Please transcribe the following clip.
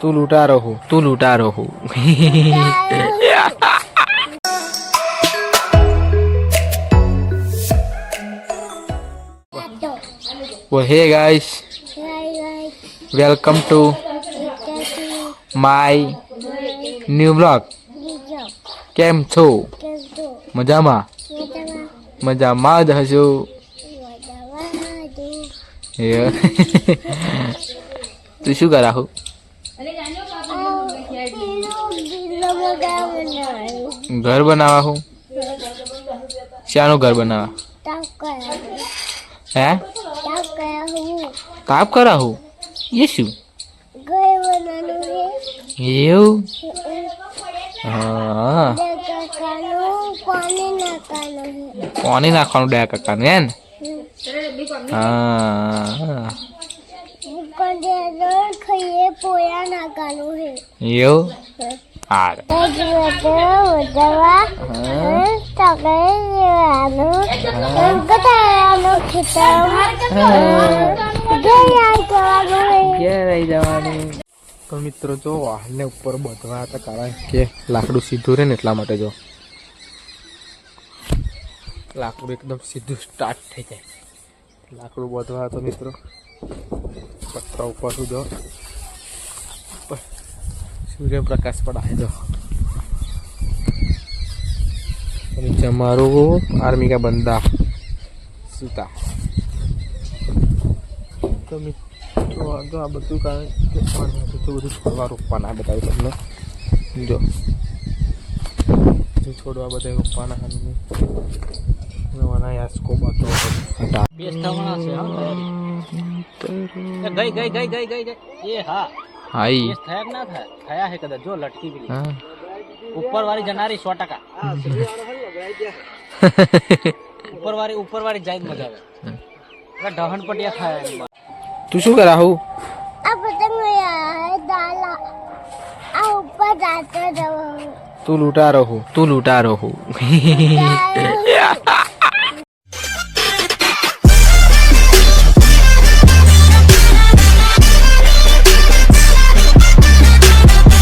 तू लूटा रहो वो hey guys welcome to my new blog केम छो मजामा मजामा ज हजो तू शू करा हो घर बनावा हो शानो घर बनावा है ताप करा हो ये शू એવું હા પાણી નાખવાનું ડયા કાકાને હે ને હા એવું હાર તો મિત્રો જો વાહનને ઉપર બધવા હતા કારણ કે લાકડું સીધું રહે ને એટલા માટે જો લાકડું એકદમ સીધું સ્ટાર્ટ થઈ જાય લાકડું બધવા હતો મિત્રો પથરા ઉપર જો સૂર્યપ્રકાશ પડાય જો નીચે મારું આર્મી કા બંદા સુતા તો મિત્રો આગળ આ બધું કારણ કે બધું છોડવા રોપવાના બતાવ્યું તમને જો છોડવા બધા રોપવાના નવાના યાસકો બાતો બેસતાવાના છે હા ગઈ ગઈ ગઈ ગઈ ગઈ ગઈ એ હા હાઈ બેસ થયા ના થાય થયા હે કદાચ જો લટકી પેલી ઉપર વાળી જનારી 100% ઉપર વાળી જાય મજા આવે ઢહણ પટિયા ખાય તું શું કરા હું આ પતંગ દાલા આ ઉપર જાતો રહો तू लूटा रहो